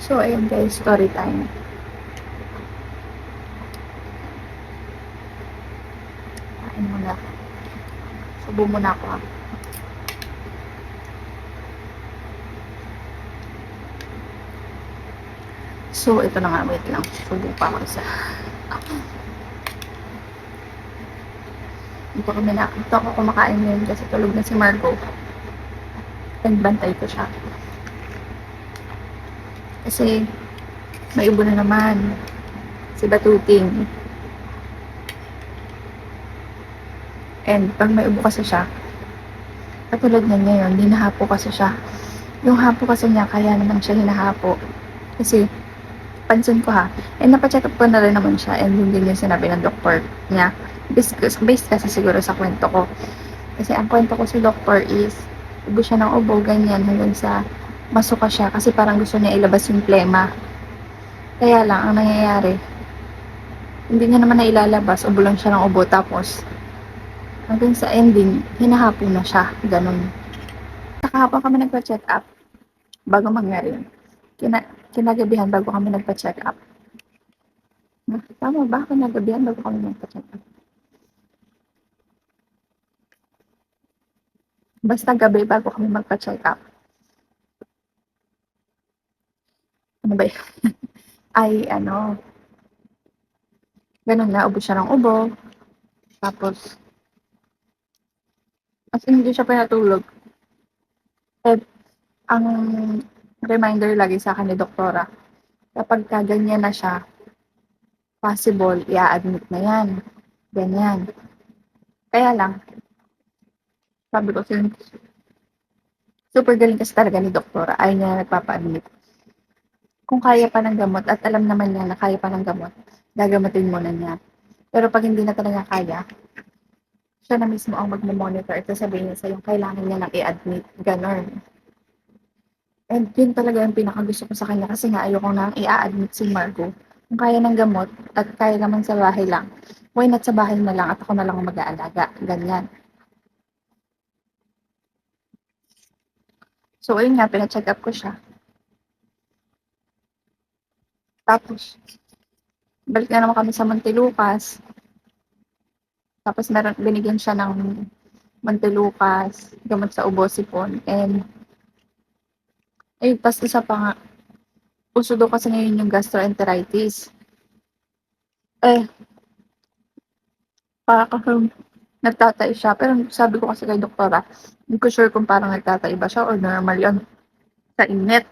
So, ayun guys, story time. Kain muna. Subo muna ako. So, ito na nga. Wait lang. Subo pa ako isa. Ito ako kumakain ngayon kasi tulog na si Margo. Nagbantay ko siya. Kasi, may ubo na naman. Si Batuting. And, pag may ubo kasi siya, katulad niya ngayon, hinahapo kasi siya. Yung hapo kasi niya, kaya naman siya hinahapo. Kasi, pansin ko ha, and napacheck up ko na rin naman siya, and hindi din yung sinabi ng doktor niya. Based kasi siguro sa kwento ko. Kasi ang kwento ko sa doktor is, ubo siya ng ubo, ganyan, hanggang sa masuka siya, kasi parang gusto niya ilabas yung plema. Kaya lang, ang nangyayari, hindi niya naman na ilalabas, ubo lang siya ng ubo, tapos, hanggang sa ending, hinahapo na siya, ganun. Kahapon kami nagpa-check up, bago mangyari yun. Kinagabihan bago kami nagpa-check up. Tama ba? Kinagabihan bago kami nagpa-check up. Basta gabi bago kami magpa-check up. Ano ba yun? Ay, ganun nga, ubo siya ng ubo. Tapos, as in, hindi siya pinatulog. At, ang reminder lagi sa akin ni doktora, kapag kaganyan na siya, possible, i-admit na yan. Ganyan. Kaya lang, sabi ko, super galing kasi talaga ni doktora, ay niya nagpapa-admit. Kung kaya pa ng gamot, at alam naman niya na kaya pa ng gamot, gagamutin muna niya. Pero pag hindi na talaga kaya, siya na mismo ang magmo-monitor at sasabihin niya sa'yo, kailangan niya nang i-admit. Ganon. And yun talaga yung pinakagusto ko sa kanya kasi nga ayoko nang i-admit si Margo. Kung kaya ng gamot at kaya naman sa bahay lang, why not sa bahay na lang at ako na lang mag-aalaga. Ganyan. So, ayun nga, pina-check up ko siya. Tapos, balik na naman kami sa Montelucas. Tapos, binigyan siya ng Montelucas, gamot sa ubo-sipon. And, tapos isa pa nga, uso daw kasi ngayon yung gastroenteritis. Para kasi nagtatay siya. Pero sabi ko kasi kay doktora, hindi ko sure kung parang nagtatay ba siya or normal yun. Sa init.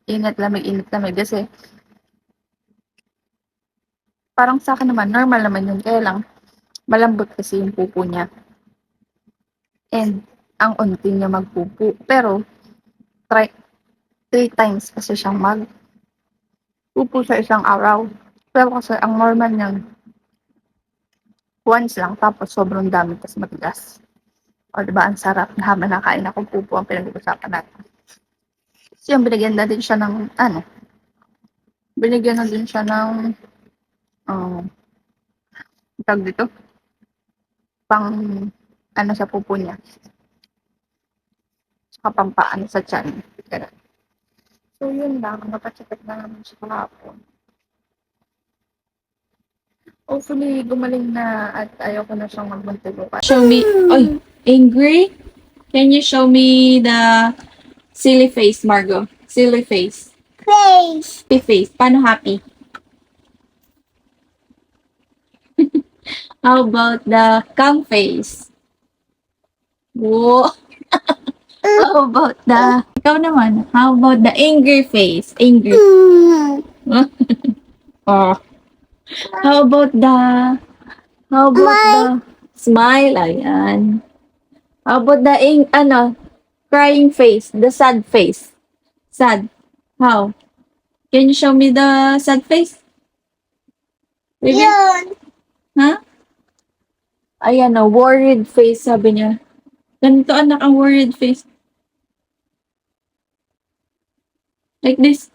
Init, lamig. Kasi parang sa akin naman, normal naman yun. Kaya lang, malambot kasi yung pupo niya. And, ang unti niya magpupo. Pero, 3 times kasi siyang magpupo sa isang araw. Pero kasi ang normal niyan, once lang, tapos sobrang dami, tapos matigas. O diba, ang sarap na habang nakain akong pupo ang pinag-uusapan natin. So, yung binigyan na din siya ng, binigyan na din siya ng, tawag dito, pang, sa pupo niya. Saka pampaano sa tiyan. Ganun. So, yun lang. Napacheck na naman siya kahapon. Hopefully, gumaling na at ayaw ko na siyang magmuntigo pa. Show me. Oh, angry? Can you show me the silly face, Margo? Silly face. Happy face. Paano happy? How about the calm face? Whoa. How about the... Ikaw naman. How about the angry face? Angry. Oh. How about the... How about the... Smile. Ayan. How about the... Crying face. The sad face. Sad. How? Can you show me the sad face? Really? Ha? Ayan o, worried face, sabi niya. Ganito anak ang worried face. Like this.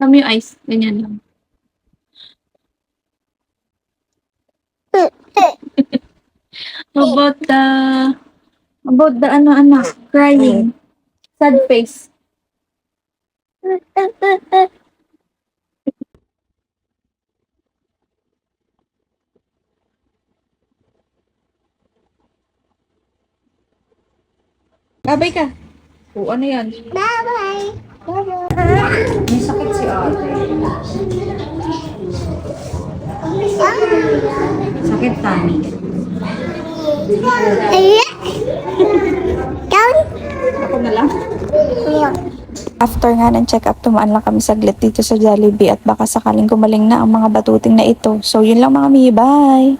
Kami yung eyes. Ganyan lang. About the anak, crying. Sad face. Babay ka. O, ano yan? Bye-bye. May sakit si ate. Sakit, Tani. Down. Ako na lang. After nga ng check-up, tumaan lang kami saglit dito sa Jollibee at baka sakaling gumaling na ang mga batuting na ito. So, yun lang mga mi. Bye!